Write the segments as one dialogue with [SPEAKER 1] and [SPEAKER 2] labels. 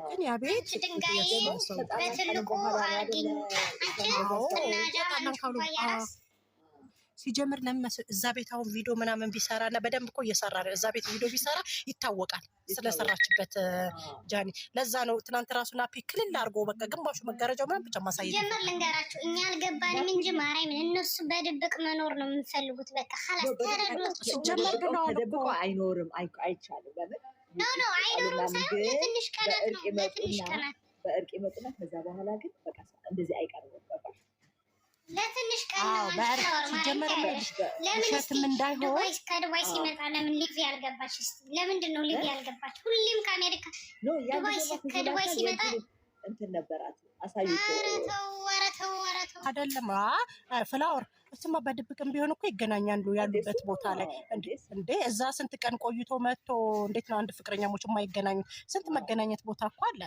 [SPEAKER 1] ግን ያ ቤት
[SPEAKER 2] ድንጋይ በትልቁ አርጊኝ አንቺ
[SPEAKER 1] ሲጀምር ለምን እዛ ቤት አሁን ቪዲዮ ምናምን ቢሰራ እና በደንብ እኮ እየሰራ ነው። እዛ ቤት ቪዲዮ ቢሰራ ይታወቃል ስለሰራችበት ጃኒ። ለዛ ነው ትናንት ራሱ ናፒ ክልል አድርጎ በቃ ግንባሹ መጋረጃው ምናምን ብቻ ማሳየት
[SPEAKER 2] ጀመር። ልንገራችሁ እኛ አልገባንም እንጂ ማርያምን እነሱ በድብቅ መኖር ነው የምፈልጉት። በቃ خلاص ተረዱት።
[SPEAKER 1] ሲጀመር ብለዋል እኮ
[SPEAKER 3] ተደብቆ አይኖርም፣ አይቻልም። ለምን
[SPEAKER 2] ኖ አይኖርም ሳይሆን ለትንሽ ቀናት ነው፣ ለትንሽ ቀናት
[SPEAKER 3] በእርቅ ይመጡና ከዛ በኋላ ግን በቃ እንደዚህ አይቀርም። በቃ
[SPEAKER 2] ለትንሽ ቀን ነው
[SPEAKER 1] ሲጀመር ለምን እንዳይሆን
[SPEAKER 2] ከዱባይ ሲመጣ ለምን ሊቭ ያልገባች? ለምንድን ነው ሊቭ ያልገባች? ሁሌም ከአሜሪካ ከዱባይ ሲመጣ
[SPEAKER 3] እንትን ነበራት አሳይቶ
[SPEAKER 1] አይደለም ፍላወር እሱማ በድብቅም ቢሆን እኮ ይገናኛሉ ያሉበት ቦታ ላይ እንዴ እዛ ስንት ቀን ቆይቶ መጥቶ እንዴት ነው አንድ ፍቅረኛሞች የማይገናኙ? ስንት መገናኘት ቦታ እኮ አለ።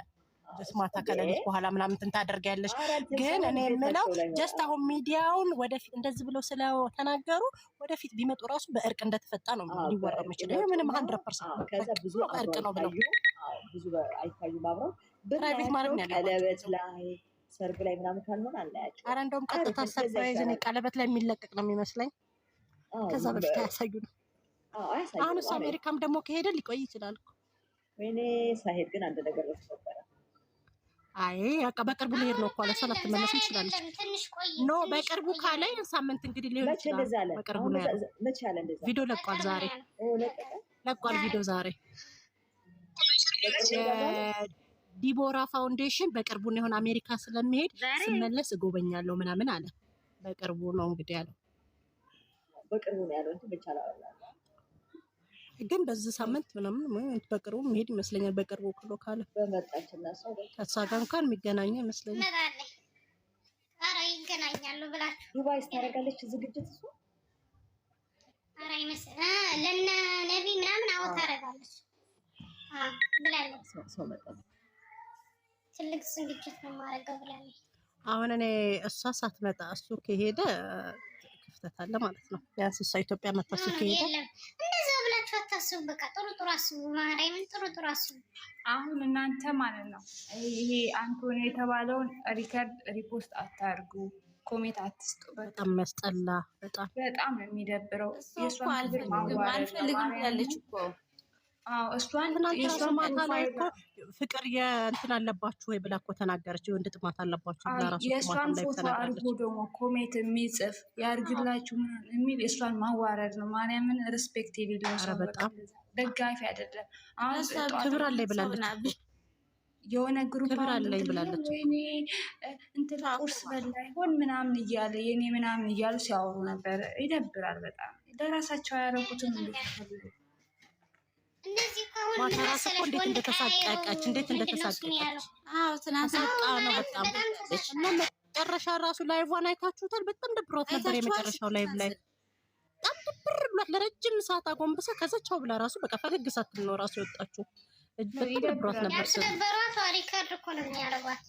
[SPEAKER 1] ማታ ከሌሊት በኋላ ምናምን እንትን ታደርጊያለሽ። ግን እኔ የምለው ጀስት አሁን ሚዲያውን ወደፊት እንደዚህ ብለው ስለተናገሩ ወደፊት ቢመጡ ራሱ በእርቅ እንደተፈጣ ነው ሊወራ የሚችለው። ምንም 100%
[SPEAKER 3] ከዛ ብዙ
[SPEAKER 1] እርቅ ነው ብለው
[SPEAKER 3] ብዙ አይታዩም አብረው
[SPEAKER 1] ፕራይቬት ማድረግ ነው
[SPEAKER 3] ቀለበት ላይ ሰርግ ላይ ምናምን ካልሆነ አላያቸው።
[SPEAKER 1] ኧረ እንደውም ቀጥታ ሰርፕራይዝ ነው ቀለበት ላይ የሚለቀቅ ነው የሚመስለኝ። ከዛ በፊት አያሳዩ ነው። አሁን እሱ አሜሪካም ደግሞ ከሄደ ሊቆይ ይችላል እኮ።
[SPEAKER 3] ወይኔ ሳይሄድ ግን አንድ ነገር ተፈጠረ።
[SPEAKER 1] አይ በቃ በቅርቡ ሊሄድ ነው እኮ አለ። ሰላት ትመለስ ይችላል። ኖ በቅርቡ ካለ ሳምንት እንግዲህ ሊሆን ይችላል። በቅርቡ ነው
[SPEAKER 3] መቼ አለ እንደዛ
[SPEAKER 1] ቪዲዮ ለቋል። ዛሬ ለቋል ቪዲዮ ዛሬ። ዲቦራ ፋውንዴሽን በቅርቡ ነው የሆነ አሜሪካ ስለሚሄድ ስመለስ እጎበኛለሁ ምናምን አለ። በቅርቡ ነው እንግዲህ ያለው።
[SPEAKER 3] በቅርቡ ነው ያለው እንጂ መቻል አላለ።
[SPEAKER 1] ግን በዚህ ሳምንት ምናምን በቅርቡ መሄድ ይመስለኛል። በቅርቡ ክሎ ካለ
[SPEAKER 3] በመጣችና ሰው
[SPEAKER 1] ከሳ ጋር እንኳን የሚገናኙ ይመስለኛል።
[SPEAKER 2] ኧረ ይገናኛሉ ብላችሁ
[SPEAKER 3] ዱባይ ታደርጋለች ዝግጅት እሱ
[SPEAKER 2] ኧረ ይመስል ለነ ነቢ ምናምን አዎ ታደርጋለች ብላለች።
[SPEAKER 3] ሰው መጣ
[SPEAKER 2] ትልቅ ዝግጅት ነው ማድረግ ብላለች።
[SPEAKER 1] አሁን እኔ እሷ ሳትመጣ እሱ ከሄደ ክፍተት አለ ማለት ነው። ቢያንስ እሷ ኢትዮጵያ መጣ እሱ ከሄደ
[SPEAKER 2] እንደዛ ብላችሁ አታስቡ። በቃ ጥሩ አስቡ። ማርያምን ጥሩ አስቡ።
[SPEAKER 4] አሁን እናንተ ማለት ነው ይሄ አንቶኒ የተባለውን ሪከርድ ሪፖስት አታርጉ፣ ኮሜንት አትስጡ።
[SPEAKER 1] በጣም መስጠላ
[SPEAKER 4] በጣም ነው የሚደብረው።
[SPEAKER 5] የሷን አልፈልግም ያለች እኮ
[SPEAKER 4] እሷን
[SPEAKER 1] ማታ ላይ እኮ ፍቅር የእንትን አለባችሁ ወይ ብላ እኮ ተናገረች። የወንድ ጥማት አለባችሁ ብላ ራሱ
[SPEAKER 4] የእሷን ፎቶ አድርጎ ደግሞ ኮሜንት የሚጽፍ ያርግላችሁ የሚል የእሷን ማዋረድ ነው። ማርያምን ሪስፔክት የሌለው ሰው በጣም ደጋፊ አይደለም። አሁን
[SPEAKER 1] ክብር አለኝ ብላለች።
[SPEAKER 4] የሆነ ግሩፕ
[SPEAKER 1] ክብር አለኝ ብላለች።
[SPEAKER 4] ወይኔ እንትን ቁርስ በላ ይሆን ምናምን እያለ የኔ ምናምን እያሉ ሲያወሩ ነበር። ይደብራል በጣም ለራሳቸው ያደረጉትን እንዲፈልጉ
[SPEAKER 2] እንደዚህ ከሆነ
[SPEAKER 1] ማታራስ እኮ እንዴት እንደተሳቀቀች ትናንት ነው በጣም እና መጨረሻ ራሱ ላይቭዋን አይታችሁታል። በጣም ደብሯት ነበር የመጨረሻው ላይቭ ላይ በጣም ድብር ብሏት ለረጅም ሰዓት አጎንብሳ ከዛቻው ብላ ራሱ በቃ ፈገግ ሳትል ነው ራሱ የወጣችው። በጣም ደብሯት ነበር።
[SPEAKER 2] ስለበሯት ሪካርድ እኮ ነው የሚያደርጓት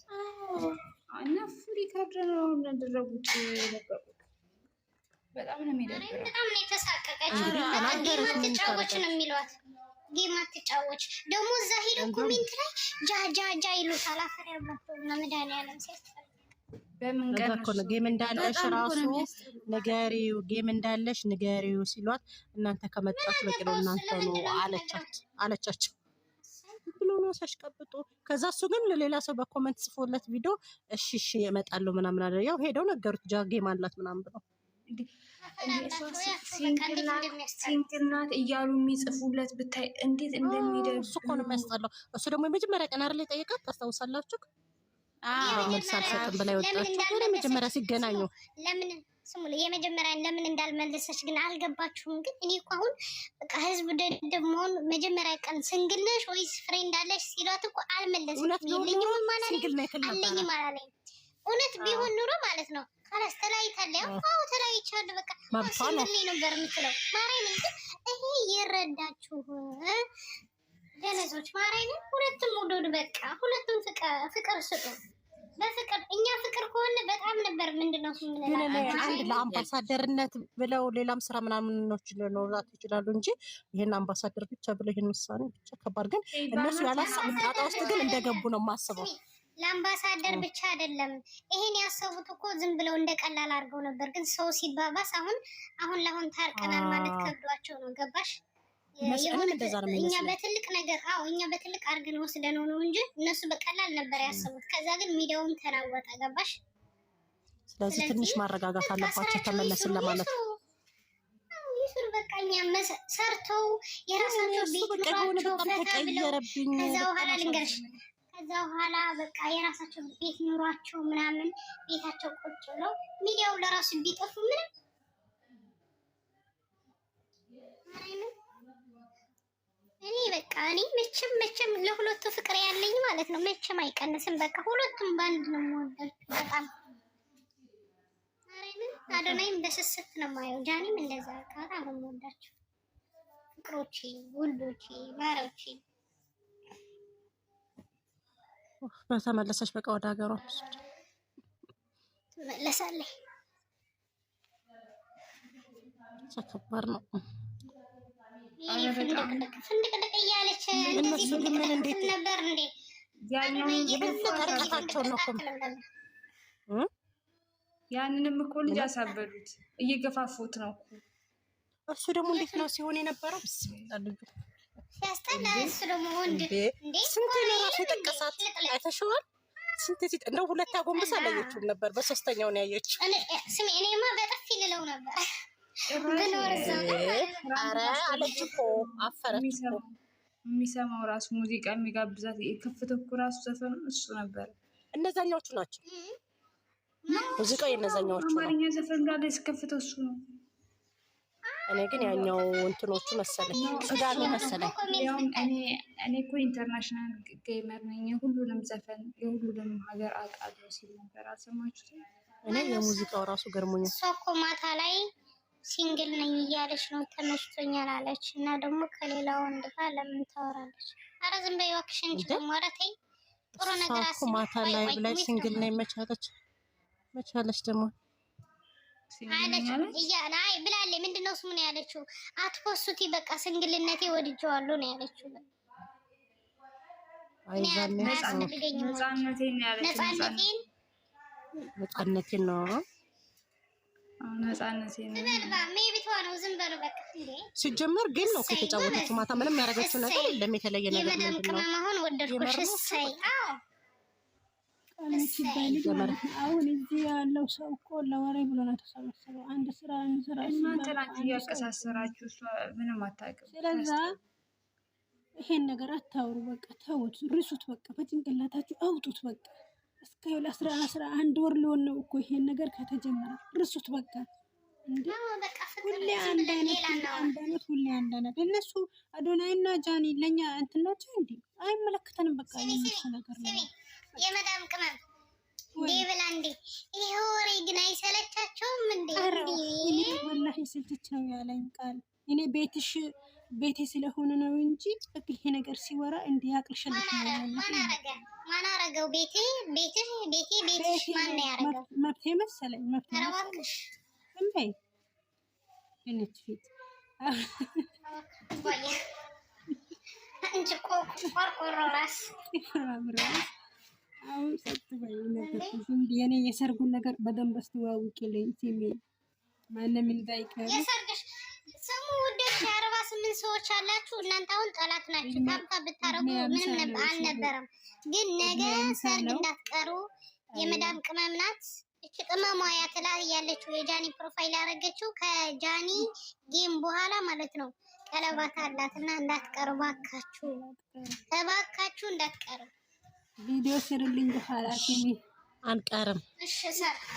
[SPEAKER 4] እና ሪካርድ ነው ያደረጉት። በጣም ነው የሚደብረው።
[SPEAKER 2] በጣም ነው የተሳቀቀች። ተጫወች ነው የሚሏት ጌም አትጫወች። ደግሞ እዛ ሄደው ኮሜንት ላይ ጃጃጃ ይሉታል። አፈር ያባቸው እና መድኃኒዓለም ሲያስፈልግ
[SPEAKER 4] በምን ቀን
[SPEAKER 1] ነው ጌም እንዳለሽ ራሱ ንገሪው፣ ጌም እንዳለሽ ንገሪው ሲሏት እናንተ ከመጣችሁ በቂ ነው እናንተ ነው አለቻቸው ብሎ ነው ሲያሽቀብጡ። ከዛ እሱ ግን ለሌላ ሰው በኮሜንት ጽፎለት ቪዲዮ እሺ እመጣለሁ ምናምን አለ። ያው ሄደው ነገሩት ጃ ጌም አላት ምናምን ብለው
[SPEAKER 4] ሲንግል ናት እያሉ የሚጽፉለት ብታይ እንዴት እንደሚደርሱ
[SPEAKER 1] እሱ እኮ ነው የሚያስጠላው። እሱ ደግሞ የመጀመሪያ ቀን አይደል የጠየቃት ታስታውሳላችሁ? መልስ አልሰጥም ብላ የወጣችው መጀመሪያ ሲገናኙ
[SPEAKER 2] ለምን ስሙ የመጀመሪያ ለምን እንዳልመለሰች ግን አልገባችሁም? ግን እኔ እኮ አሁን በቃ ህዝብ ደደብ መሆን መጀመሪያ ቀን ሲንግል ነሽ ወይስ ፍሬንድ አለሽ ሲሏት እኮ አልመለሰችም። የለኝም አላለኝም። እውነት ቢሆን ኑሮ ማለት ነው ካላስ ተለያይታለሁ። አዎ ተለያይቻለሁ በቃ ሲንግል ነበር የምትለው ማርያምን። ግን ይሄ ይረዳችሁ ደነዞች ማርያምን። ሁለቱም ውደዱ በቃ ሁለቱም ፍቅር ስጡ። በፍቅር እኛ ፍቅር ከሆነ በጣም ነበር። ምንድነው
[SPEAKER 1] ግን አንድ ለአምባሳደርነት ብለው ሌላም ስራ ምናምን ሊኖራት ይችላሉ እንጂ ይሄን አምባሳደር ብቻ ብለው ይሄን ውሳኔ ብቻ ከባድ። ግን እነሱ ያላሰቡት ጣጣ ውስጥ ግን እንደገቡ ነው የማስበው።
[SPEAKER 2] ለአምባሳደር ብቻ አይደለም ይሄን ያሰቡት እኮ ዝም ብለው እንደቀላል አድርገው ነበር። ግን ሰው ሲባባስ አሁን ለአሁን ታርቀናል ማለት ከብዷቸው ነው። ገባሽ? እኛ በትልቅ ነገር እኛ በትልቅ አድርገን ወስደነው ነው እንጂ እነሱ በቀላል ነበር ያሰቡት። ከዛ ግን ሚዲያውን ተናወጠ። ገባሽ?
[SPEAKER 1] ስለዚህ ትንሽ ማረጋጋት አለባቸው ተመለስን ለማለት
[SPEAKER 2] ይሱር በቃ እኛ ሰርተው የራሳቸው ቤት ኑሯቸው ፈታ ብለው ከዛ በኋላ ልንገርሽ ከዛ በኋላ በቃ የራሳቸው ቤት ኑሯቸው ምናምን ቤታቸው ቁጭ ብለው ሚዲያው ለራሱ ቢጠፉ ምንም እኔ በቃ እኔ መቼም ለሁለቱ ፍቅር ያለኝ ማለት ነው መቼም አይቀንስም። በቃ ሁለቱም ባንድ ነው የምወዳቸው በጣም አዶናይም በስስት ነው የማየው። ጃኒም እንደዛ ቃታ ነው የምወዳቸው ፍቅሮቼ፣ ውሎቼ፣ ማሮቼ።
[SPEAKER 1] በተመለሰች በቃ ወደ ሀገሯ
[SPEAKER 2] ትመለሳለች።
[SPEAKER 1] ከባድ ነው።
[SPEAKER 2] ፍንድቅድቅ እያለች
[SPEAKER 1] እነሱ ግን ምን እንዴት
[SPEAKER 2] ነበር እንዴ?
[SPEAKER 4] ያንንም እኮ ልጅ አሳበዱት፣ እየገፋፉት ነው እኮ።
[SPEAKER 1] እሱ ደግሞ እንዴት ነው ሲሆን የነበረው? ብስሚላ ልጁ
[SPEAKER 2] ሲያስጠላ። እሱ ደግሞ ወንድ እንዴ
[SPEAKER 1] ስንት ነው ራሱ የጠቀሳት አይተሽዋል? ስንት ሲጥ እንደው ሁለት አጎንብሳ አላየችውም ነበር፣ በሶስተኛው ነው ያየችው።
[SPEAKER 2] ስሚ እኔማ በጥፊ ልለው ነበር።
[SPEAKER 1] ኧረ አለች እኮ አፈረች እኮ።
[SPEAKER 4] የሚሰማው ራሱ ሙዚቃ የሚጋብዛት የከፈተው እኮ ራሱ ዘፈኑ እሱ ነበር።
[SPEAKER 1] እነዛኛዎቹ ናቸው ሙዚቃው የእነዛኛዎቹ ነው።
[SPEAKER 4] አማርኛ ዘፈን ጋር ሲከፈተው እሱ ነው።
[SPEAKER 1] እኔ ግን ያኛው እንትኖቹ መሰለኝ ሱዳኑ መሰለኝ።
[SPEAKER 4] እኔ እኮ ኢንተርናሽናል ጌመር ነኝ፣ የሁሉንም ዘፈን የሁሉንም ሀገር አውቃለሁ ሲል ነበር። አልሰማችሁትም?
[SPEAKER 1] እኔ የሙዚቃው ራሱ ገርሞኛል።
[SPEAKER 2] እሷ እኮ ማታ ላይ ሲንግል ነኝ እያለች ነው ተመችቶኛል አለች። እና ደግሞ ከሌላ ወንድ ጋር ለምን ታወራለች? አረ ዝም በይ እባክሽ እንጂ ደግሞ ኧረ ተይ ጥሩ ነገር አስቢ።
[SPEAKER 1] ማታ ላይ ብላይ ሲንግል ነኝ መቻለች ደግሞ
[SPEAKER 2] አለች አይ ብላለች። ምንድነው ስሙ ነው ያለችው? አትፖስቲ በቃ ሲንግልነቴ ወድጄዋለሁ ነው ያለችው።
[SPEAKER 1] ነፃነቴን ነው ሲጀመር ግን ነው ከተጫወተችው ማታ ምንም ያደረገችው ነገር የለም። የተለየ ነገር ምንድን ነው?
[SPEAKER 6] አሁን እዚህ ያለው ሰው እኮ ለወሬ ብሎ ነው ተሰበሰበው። አንድ ስራ እንስራ
[SPEAKER 4] እናንተ ናችሁ እያቀሳሰራችሁ፣ እሷ ምንም አታውቅም።
[SPEAKER 6] ስለዛ ይሄን ነገር አታውሩ። በቃ ተውት፣ ርሱት። በቃ በጭንቅላታችሁ አውጡት። በቃ እስከ 11 ወር ሊሆን ነው እኮ ይሄን ነገር ከተጀመረ። ርሱት በቃ እንዴ! ሁሌ አንድ አይነት ሁሌ አንድ አይነት። እነሱ አዶናይና ጃኒ ለኛ እንትን ናቸው እንዴ? አይመለከተንም። በቃ የነሱ ነገር ነው።
[SPEAKER 2] የመዳም ቅመም ዴብላ እንዴ! ይሄ ወሬ ግን አይሰለቻቸውም እንዴ?
[SPEAKER 6] እኔ ወላሂ ስልችት ነው ያለኝ ቃል። እኔ ቤቴ ስለሆነ ነው እንጂ በቃ ይሄ ነገር ሲወራ እንዴ ያቅልሽልሽ ነው ያለው።
[SPEAKER 2] ማን አረገው? ቤትሽ ማን ነው ያረገው?
[SPEAKER 6] መብቴ መሰለኝ መብቴ እንበይ እንት ፊት
[SPEAKER 2] እንጂ ቆርቆሮ ራስ
[SPEAKER 6] አሁን ሰጥበይ ነገር የኔ የሰርጉን ነገር በደንብ አስተዋውቂልኝ። ሲሚ ማንም እንዳይቀር
[SPEAKER 2] የሰርግሽ ስሙ ውዶች 48 ሰዎች አላችሁ እናንተ። አሁን ጠላት ናችሁ። ታምታ ብታረጉ ምንም አልነበረም። ግን ነገ ሰርግ እንዳትቀሩ። የመዳም ቅመም ናት እቺ ቅመሟ ያተላ ያለችው የጃኒ ፕሮፋይል ያደረገችው ከጃኒ ጌም በኋላ ማለት ነው። ቀለባት አላትና እንዳትቀሩ እባካችሁ እንዳትቀሩ።
[SPEAKER 6] ቪዲዮ ስርልኝ በኋላ ሲሚ
[SPEAKER 1] አንቀርም።
[SPEAKER 2] እሺ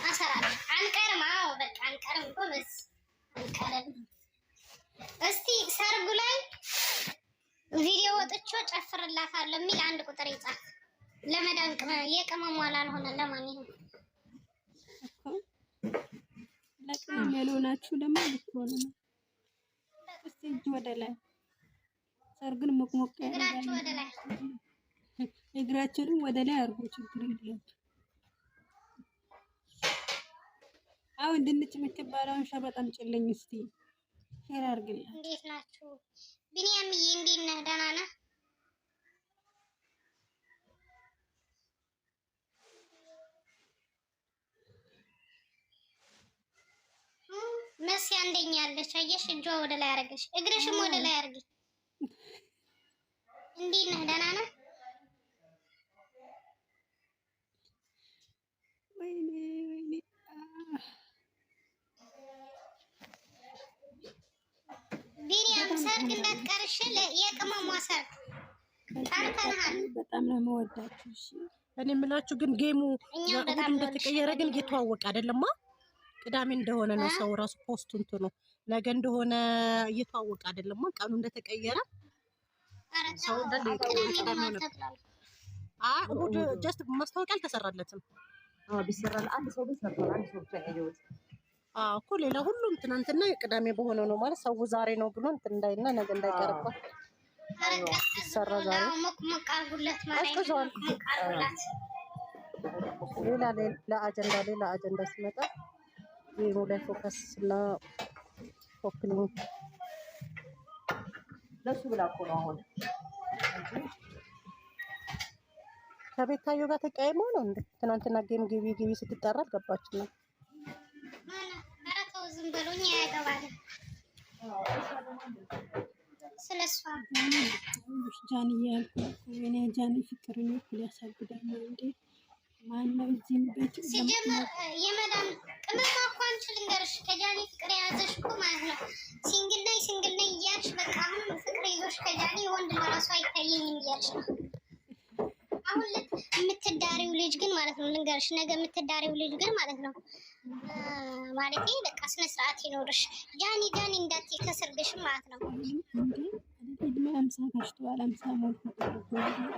[SPEAKER 2] አሰራለሁ። አንቀርም። አዎ በቃ አንቀርም። ጎበዝ አንቀርም። እስቲ ሰርጉ ላይ ቪዲዮ ወጥቾ ጨፍርላታለሁ የሚል አንድ ቁጥር ይጻፍ። ለመዳን የቅመሟ ላልሆነ ለማንኛውም
[SPEAKER 6] ለቅመም ያልሆናችሁ ደግሞ ልትሆኑ ነው። እስቲ እጅ ወደ ላይ ሰርግን ሞቅሞቅ ያደርጋል። እግራችሁን ወደ ላይ አድርጎ ችግር የለም። አሁን ድንች የምትባለውን ሸበጣም ጭልኝ እስቲ ሼር አድርግልኝ።
[SPEAKER 2] እንዴት ናችሁ? ቢኒያምዬ እንዴት ነህ? ደህና ነህ? መሲ አንደኛ አለች። አየሽ፣ እጇ ወደ ላይ አረገሽ፣ እግርሽም ወደ ላይ አርጊ። እንዴት ነህ? ደህና ነህ?
[SPEAKER 6] ወይኔ
[SPEAKER 2] ቢኒያም ሰርግ እንዳትቀርሽ፣ የቅመሟ ሰርግ ታርተናል።
[SPEAKER 6] በጣም ነው የምወዳችሁ። እሺ
[SPEAKER 1] እኔ የምላችሁ ግን ጌሙ እሑድ እንደተቀየረ ግን እየተዋወቀ አይደለማ። ቅዳሜ እንደሆነ ነው ሰው ራሱ ፖስቱ እንትኑ ነገ እንደሆነ እየተዋወቀ አይደለማ። ቀኑ እንደተቀየረ ሰው ቅዳሜ ነው። እሑድ ጀስት ማስታወቂያ አልተሰራለትም።
[SPEAKER 3] ቢሰራል አንድ ሰው ግን ሰርቷል። አንድ ሰው ብቻ ያየሁት
[SPEAKER 1] እኮ ሌላ ሁሉም ትናንትና ቅዳሜ በሆነ ነው ማለት ሰው ዛሬ ነው ብሎ እንትን እንዳይና ነገ እንዳይቀርባት ይሰራ ዛሬ አስቀዟል። ሌላ አጀንዳ ሲመጣ ጌሙ ላይ ፎከስ እና ፎክሊንግ
[SPEAKER 3] ለሱ ብላ እኮ ነው አሁን
[SPEAKER 1] ከቤታዮ ጋር ተቀያይሞ ነው እንዴ? ትናንትና ጌም ግቢ ስትጠራ አልገባችም ነው።
[SPEAKER 2] ኧረ ተው ዝም በሉኝ፣ አያገባንም ስለሷ
[SPEAKER 6] ጃኒ ያልኩት እኔ ጃኒ ፍቅርን እኩል ያሳብዳል እንዴ? ማነው እዚህ ቤት
[SPEAKER 2] ሲጀመር የመዳም ቅመማ እኮ አንቺ ልንገርሽ፣ ከጃኒ ፍቅር የያዘሽ እኮ ማለት ነው ሲንግል ነኝ እያልሽ በቃ ምንም ፍቅር ይዞሽ ከጃኒ ወንድ ለራሱ አይታየኝም እያልሽ ነው። አሁን የምትዳሪው ልጅ ግን ማለት ነው ልንገርሽ፣ ነገ የምትዳሪው ልጅ ግን ማለት ነው ማለቴ በቃ ስነ ስርዓት ይኖርሽ። ጃኒ እንዳትይ ከሰርግሽም ማለት ነው።
[SPEAKER 6] እድሜ 50 ገሽቷል። 50 ሞልቶ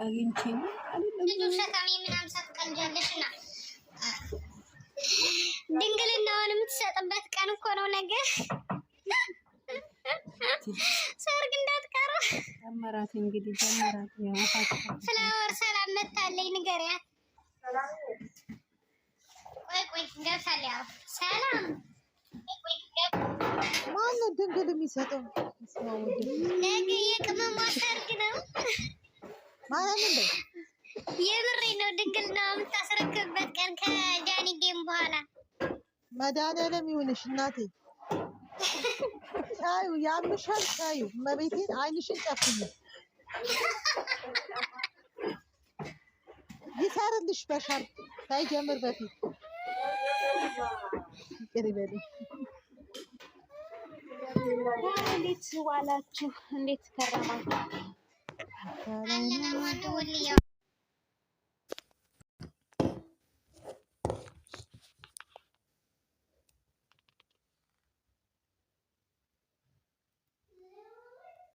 [SPEAKER 6] አግኝቼ
[SPEAKER 2] ልጁ ሸካሚ ምን 50 ትቀንጃለሽና ድንግልናውን የምትሰጥበት ቀን እኮ ነው ነገ። ሰርግ እንዳትቀሩ።
[SPEAKER 6] ጀመራት እንግዲህ ጀመራት።
[SPEAKER 2] ፍላወር ሰላም መታለኝ ንገሪያት። ቆይ ገብታለች። ያው ሰላም
[SPEAKER 7] ማነው ድንግል የሚሰጠው?
[SPEAKER 2] ነገ የቅመሟ ሰርግ ነው
[SPEAKER 7] ማለት ነው።
[SPEAKER 2] የምሬ ነው። ድንግል ነው የምታስረክብበት ቀን ከጃኒ ጌም በኋላ።
[SPEAKER 7] መድኃኒዓለም ይሁንሽ እናቴ። ቻዩ ያምሻል። ቻዩ መቤቴን አይንሽን ጨፍኝ ይሰርልሽ በሻል ሳይጀምር በፊት ይቅር ይበልኝ።
[SPEAKER 5] እንዴት ዋላችሁ? እንዴት ከረማችሁ?
[SPEAKER 2] አለን ወልያው